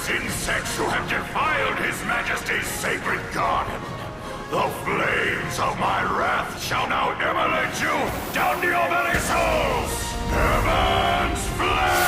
murderous insects who have defiled His Majesty's sacred garden. The flames of my wrath shall now immolate you down to your very souls! Heaven's flames!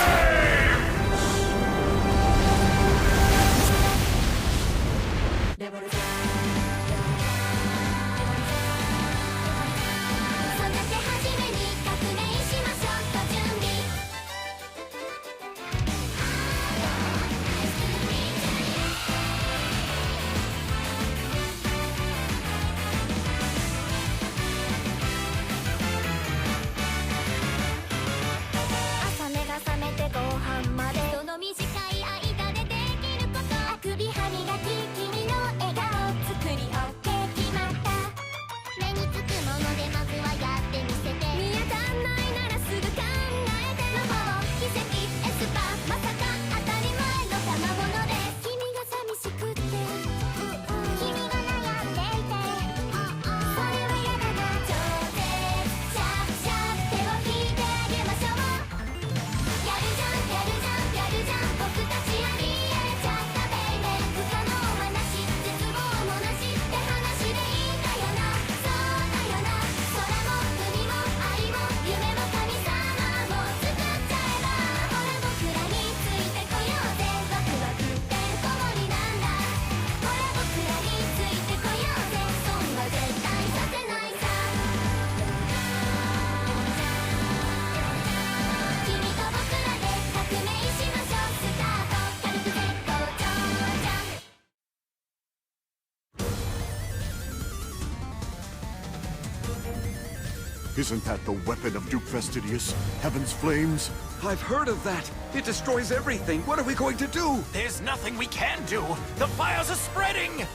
Isn't that the weapon of Duke Fastidius? Heaven's flames? I've heard of that. It destroys everything. What are we going to do? There's nothing we can do. The fires are spreading.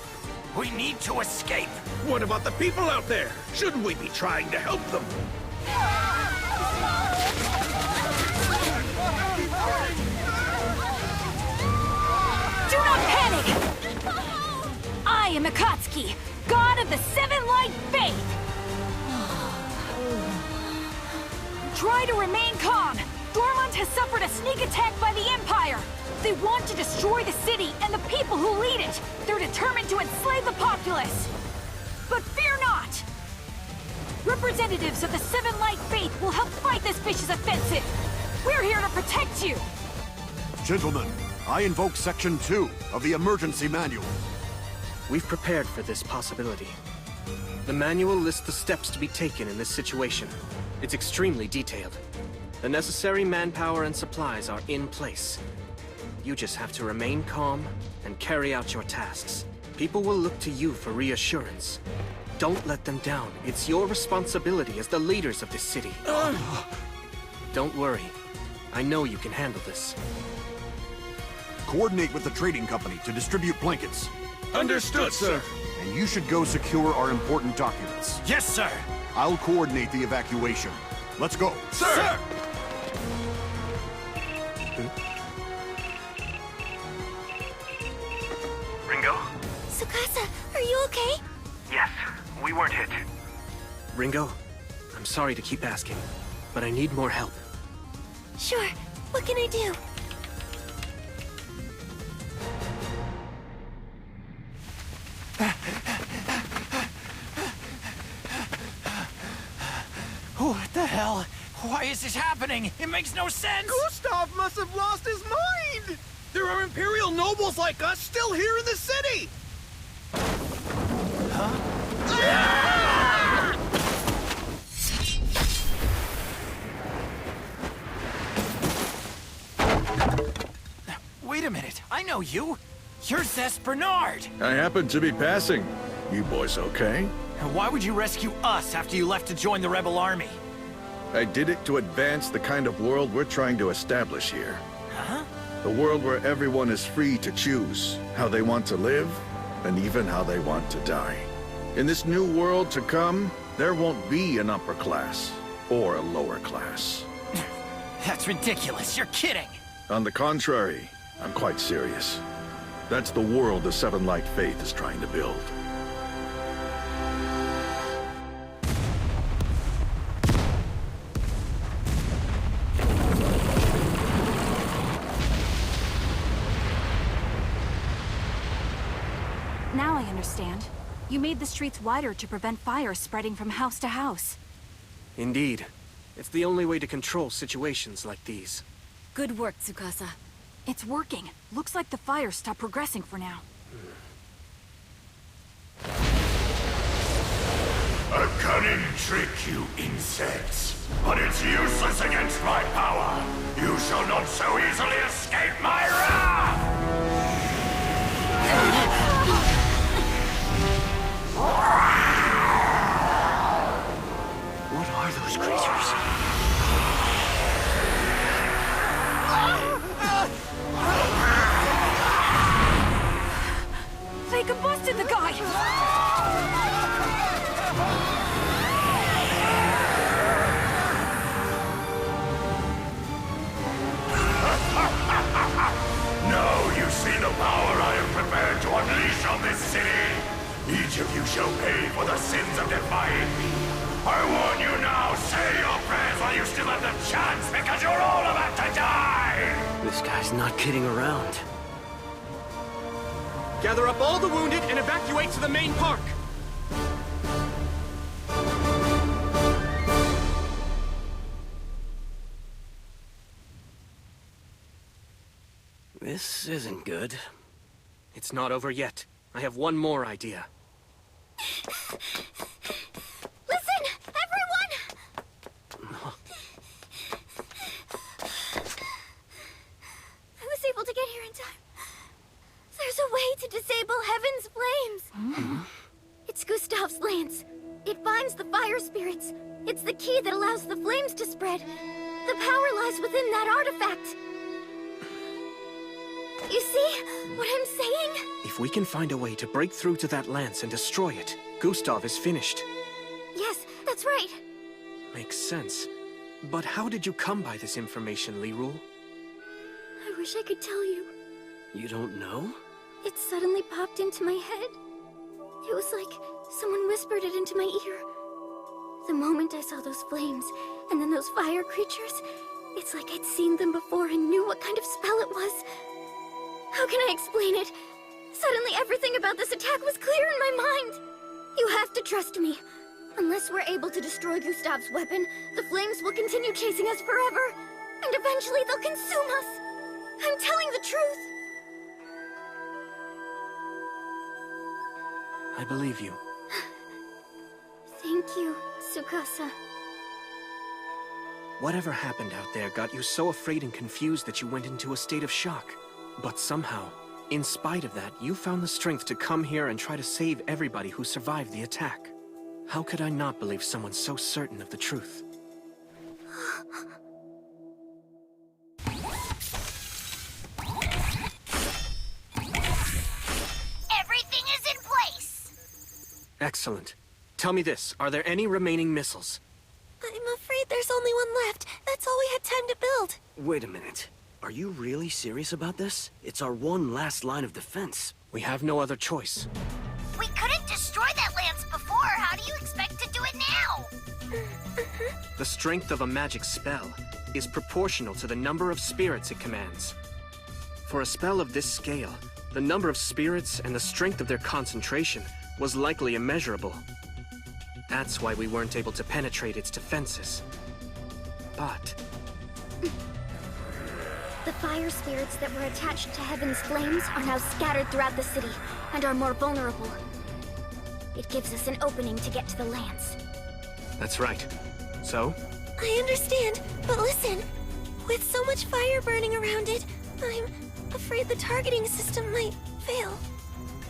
We need to escape. What about the people out there? Shouldn't we be trying to help them? Do not panic! I am Akatsuki, god of the Seven Light Faith. Try to remain calm. Dormont has suffered a sneak attack by the Empire. They want to destroy the city and the people who lead it. They're determined to enslave the populace. But fear not! Representatives of the Seven Light Faith will help fight this vicious offensive. We're here to protect you. Gentlemen, I invoke Section 2 of the Emergency Manual. We've prepared for this possibility. The manual lists the steps to be taken in this situation. It's extremely detailed. The necessary manpower and supplies are in place. You just have to remain calm and carry out your tasks. People will look to you for reassurance. Don't let them down. It's your responsibility as the leaders of this city. Don't worry. I know you can handle this. Coordinate with the trading company to distribute blankets. Understood, sir. And you should go secure our important documents. Yes, sir. I'll coordinate the evacuation. Let's go. Sir! Ringo? Tsukasa, are you okay? Yes, we weren't hit. Ringo, I'm sorry to keep asking, but I need more help. Sure. What can I do? What the hell? Why is this happening? It makes no sense! Gustav must have lost his mind! There are Imperial nobles like us still here in the city! Wait a minute, I know you! You're Zest Bernard! I happened to be passing. You boys okay? Why would you rescue us after you left to join the rebel army? I did it to advance the kind of world we're trying to establish here. Huh? A world where everyone is free to choose how they want to live and even how they want to die. In this new world to come, there won't be an upper class or a lower class. That's ridiculous, you're kidding! On the contrary, I'm quite serious. That's the world the Seven Light Faith is trying to build. understand. You made the streets wider to prevent fire spreading from house to house. Indeed. It's the only way to control situations like these. Good work, Tsukasa. It's working. Looks like the fire stopped progressing for now. A cunning trick, you insects. But it's useless against my power. You shall not so easily escape my wrath! What are those creatures? They combusted the guy! Now you see the power I am prepared to unleash on this city. Each of you shall pay for the sins of defying me. I warn you now, say your prayers while you still have the chance, because you're all about to die! This guy's not kidding around. Gather up all the wounded and evacuate to the main park! This isn't good. It's not over yet. I have one more idea. Listen, everyone! I was able to get here in time. There's a way to disable Heaven's flames. It's Gustav's lance. It binds the fire spirits. It's the key that allows the flames to spread. The power lies within that artifact. You see what I'm saying? If we can find a way to break through to that lance and destroy it, Gustav is finished. Yes, that's right. Makes sense. But how did you come by this information, Lirul? I wish I could tell you. You don't know? It suddenly popped into my head. It was like someone whispered it into my ear. The moment I saw those flames, and then those fire creatures, it's like I'd seen them before and knew what kind of spell it was. How can I explain it? Suddenly everything about this attack was clear in my mind. You have to trust me. Unless we're able to destroy Gustav's weapon, the flames will continue chasing us forever. And eventually they'll consume us. I'm telling the truth. I believe you. Thank you, Tsukasa. Whatever happened out there got you so afraid and confused that you went into a state of shock. But somehow, in spite of that, you found the strength to come here and try to save everybody who survived the attack. How could I not believe someone so certain of the truth? Everything is in place! Excellent. Tell me this, are there any remaining missiles? I'm afraid there's only one left. That's all we had time to build. Wait a minute. Are you really serious about this? It's our one last line of defense. We have no other choice. We couldn't destroy that lance before. How do you expect to do it now? The strength of a magic spell is proportional to the number of spirits it commands. For a spell of this scale, the number of spirits and the strength of their concentration was likely immeasurable. That's why we weren't able to penetrate its defenses. But The fire spirits that were attached to Heaven's flames are now scattered throughout the city and are more vulnerable. It gives us an opening to get to the lance. that's right. So? I understand, but listen. With so much fire burning around it, I'm afraid the targeting system might fail.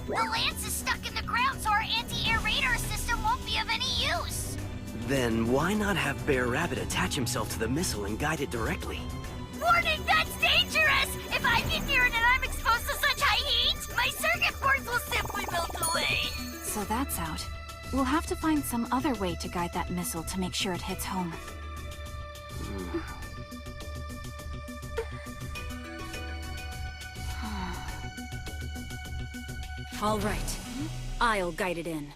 The lance is stuck in the ground, so our anti-air radar system won't be of any use. Then why not have Bear Rabbit attach himself to the missile and guide it directly? Warning, that's dangerous! If I get near it and I'm exposed to such high heat, my circuit boards will simply melt away. So that's out. We'll have to find some other way to guide that missile to make sure it hits home. All right. I'll guide it in.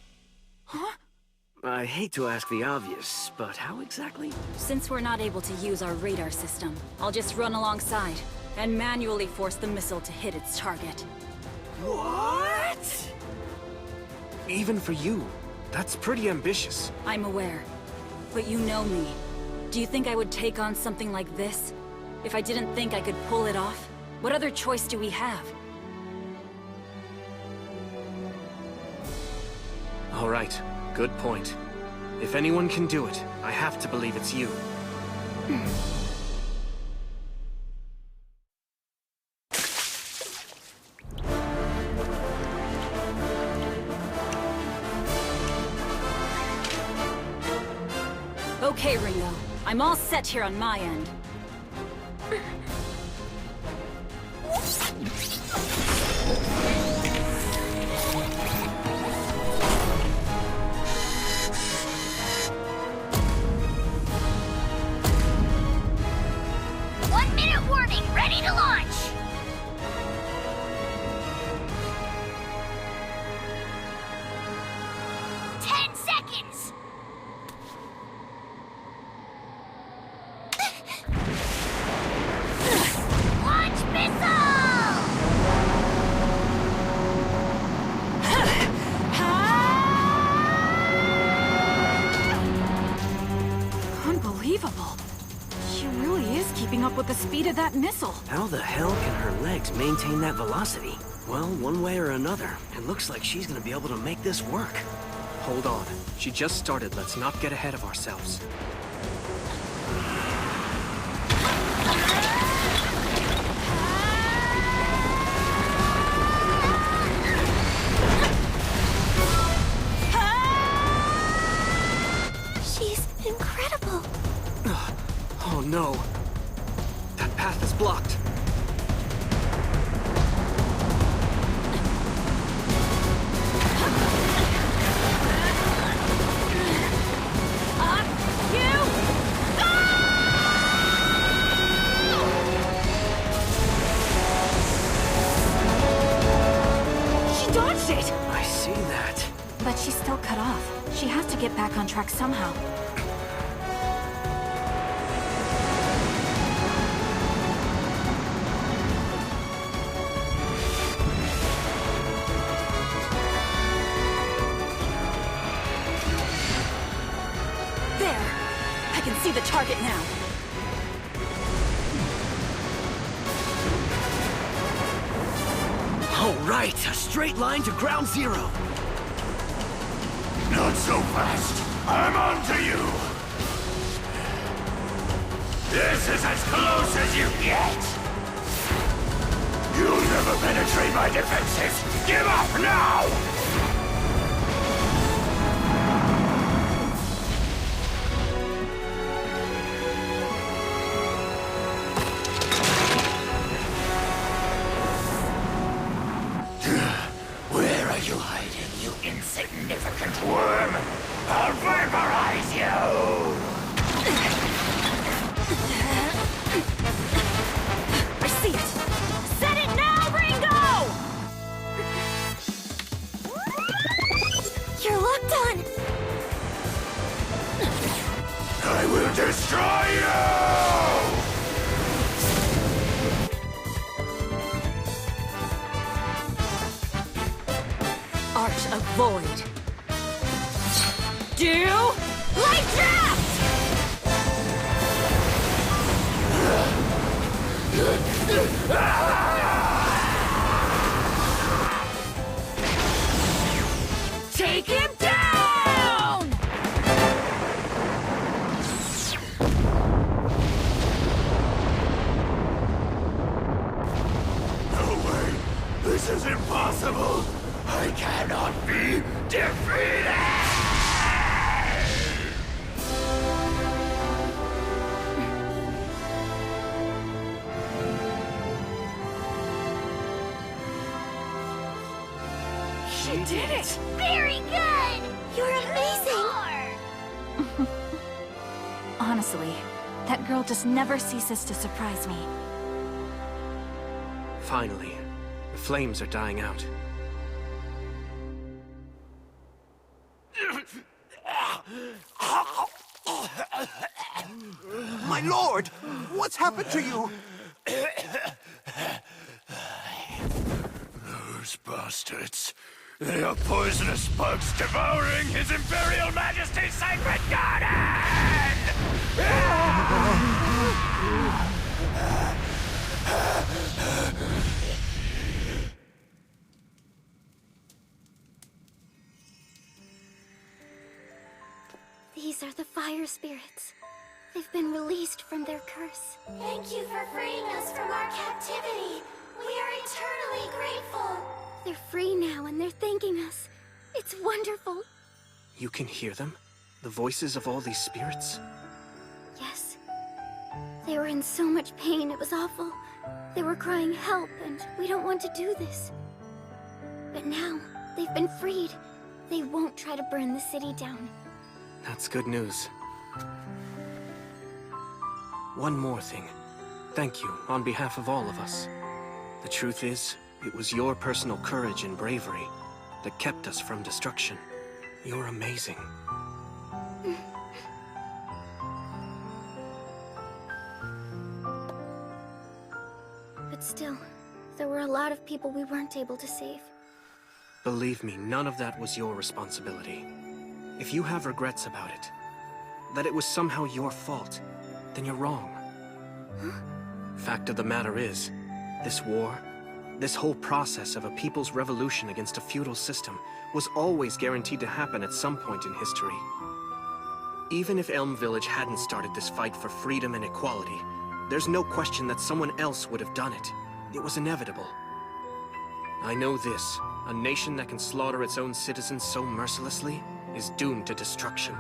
I hate to ask the obvious, but how exactly? Since we're not able to use our radar system, I'll just run alongside and manually force the missile to hit its target. What? Even for you, that's pretty ambitious. I'm aware. But you know me. Do you think I would take on something like this? If I didn't think I could pull it off? What other choice do we have? All right, good point. If anyone can do it, I have to believe it's you. Okay, Ringo. I'm all set here on my end. One-minute warning, ready to launch! Unbelievable. She really is keeping up with the speed of that missile. How the hell can her legs maintain that velocity? Well, one way or another, it looks like she's gonna be able to make this work. Hold on. She just started. Let's not get ahead of ourselves. She's incredible. Oh no. That path is blocked. I see that. But she's still cut off. She has to get back on track somehow. There! I can see the target now. All right, a straight line to ground zero. Not so fast. I'm on to you. This is as close as you get. You'll never penetrate my defenses. Give up now! Where are you hiding, you insignificant worm? I'll vaporize you! I see it! Set it now, Ringo! You're locked on! I will destroy you! Arch of Void. Do... Light Draft! Take him down! No way! This is impossible! I cannot be defeated! She did it! Very good! You're amazing! Honestly, that girl just never ceases to surprise me. Finally, the flames are dying out. My lord! What's happened to you? Those bastards. They are poisonous bugs devouring His Imperial Majesty's sacred garden! These are the fire spirits. They've been released from their curse. Thank you for freeing us from our captivity. We are eternally grateful. They're free now and they're thanking us. It's wonderful. You can hear them? The voices of all these spirits? Yes. They were in so much pain, it was awful. They were crying help, and we don't want to do this. But now, they've been freed. They won't try to burn the city down. That's good news. One more thing. Thank you, on behalf of all of us. The truth is, it was your personal courage and bravery that kept us from destruction. You're amazing. But still, there were a lot of people we weren't able to save. Believe me, none of that was your responsibility. If you have regrets about it, that it was somehow your fault, then you're wrong. Huh? Fact of the matter is, this war, this whole process of a people's revolution against a feudal system was always guaranteed to happen at some point in history. Even if Elm Village hadn't started this fight for freedom and equality, there's no question that someone else would have done it. It was inevitable. I know this, a nation that can slaughter its own citizens so mercilessly is doomed to destruction.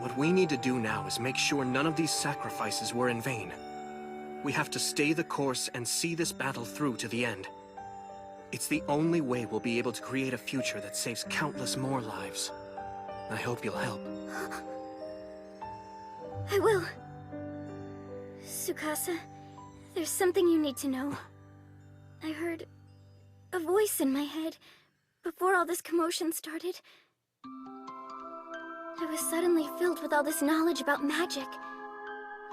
What we need to do now is make sure none of these sacrifices were in vain. We have to stay the course and see this battle through to the end. It's the only way we'll be able to create a future that saves countless more lives. I hope you'll help. I will. Tsukasa, there's something you need to know. I heard a voice in my head before all this commotion started. I was suddenly filled with all this knowledge about magic,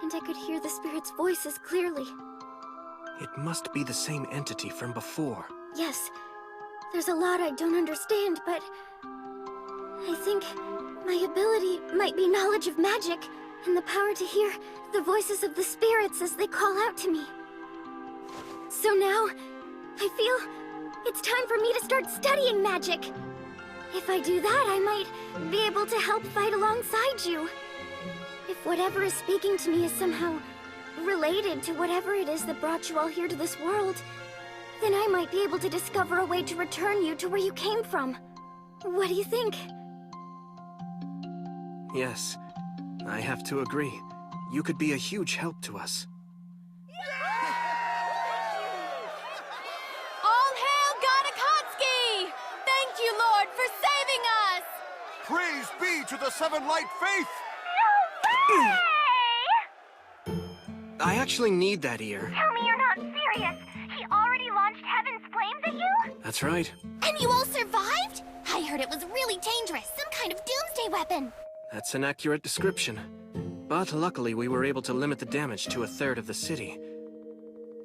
and I could hear the spirits' voices clearly. It must be the same entity from before. Yes, there's a lot I don't understand, but I think my ability might be knowledge of magic and the power to hear the voices of the spirits as they call out to me. So now, I feel it's time for me to start studying magic. If I do that, I might be able to help fight alongside you. If whatever is speaking to me is somehow related to whatever it is that brought you all here to this world, then I might be able to discover a way to return you to where you came from. What do you think? Yes, I have to agree. You could be a huge help to us. All hail God Akatsuki! Thank you, Lord, for saving us! Praise be to the Seven Light Faith! I actually need that ear. Tell me you're not serious! He already launched Heaven's Flames at you? That's right. And you all survived? I heard it was really dangerous, some kind of doomsday weapon. That's an accurate description. But luckily we were able to limit the damage to 1/3 of the city.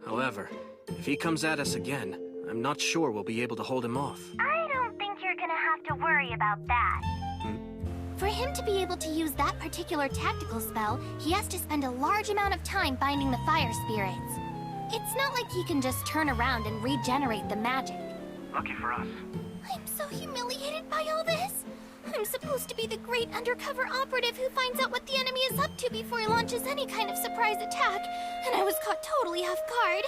However, if he comes at us again, I'm not sure we'll be able to hold him off. I don't think you're gonna have to worry about that. For him to be able to use that particular tactical spell, he has to spend a large amount of time binding the fire spirits. It's not like he can just turn around and regenerate the magic. Lucky for us. I'm so humiliated by all this. I'm supposed to be the great undercover operative who finds out what the enemy is up to before he launches any kind of surprise attack, and I was caught totally off guard.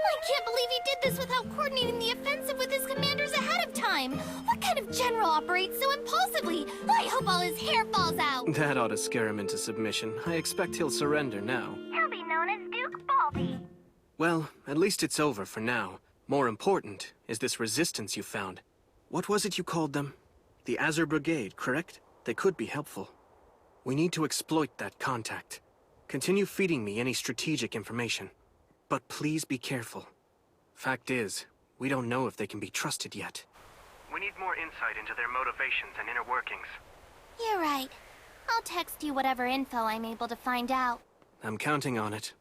I can't believe he did this without coordinating the offensive with his commanders ahead of time. What kind of general operates so impulsively? I hope all his hair falls out. That ought to scare him into submission. I expect he'll surrender now. He'll be known as Duke Baldy. Well, at least it's over for now. More important is this resistance you found. What was it you called them? The Azure Brigade, correct? They could be helpful. We need to exploit that contact. Continue feeding me any strategic information. But please be careful. Fact is, we don't know if they can be trusted yet. We need more insight into their motivations and inner workings. You're right. I'll text you whatever info I'm able to find out. I'm counting on it.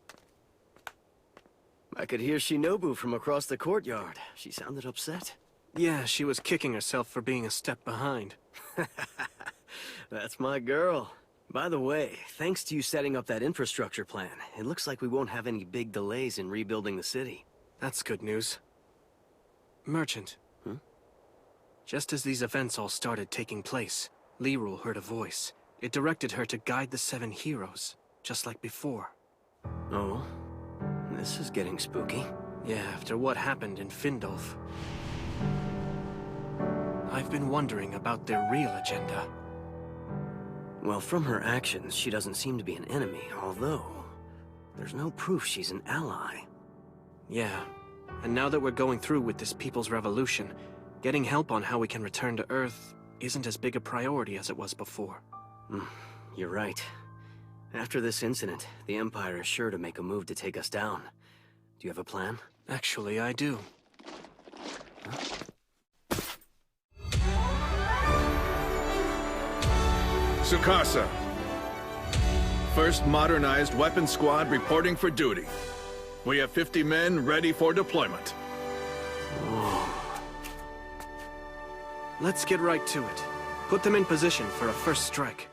I could hear Shinobu from across the courtyard. She sounded upset. Yeah, she was kicking herself for being a step behind. That's my girl. By the way, thanks to you setting up that infrastructure plan, it looks like we won't have any big delays in rebuilding the city. That's good news. Merchant. Just as these events all started taking place, Lirul heard a voice. It directed her to guide the 7 heroes, just like before. Oh? This is getting spooky. Yeah, after what happened in Findolf. I've been wondering about their real agenda. Well, from her actions, she doesn't seem to be an enemy, although there's no proof she's an ally. Yeah, and now that we're going through with this People's Revolution, getting help on how we can return to Earth isn't as big a priority as it was before. You're right. After this incident, the Empire is sure to make a move to take us down. Do you have a plan? Actually, I do. Tsukasa. First modernized weapon squad reporting for duty. We have 50 men ready for deployment. Let's get right to it. Put them in position for a first strike.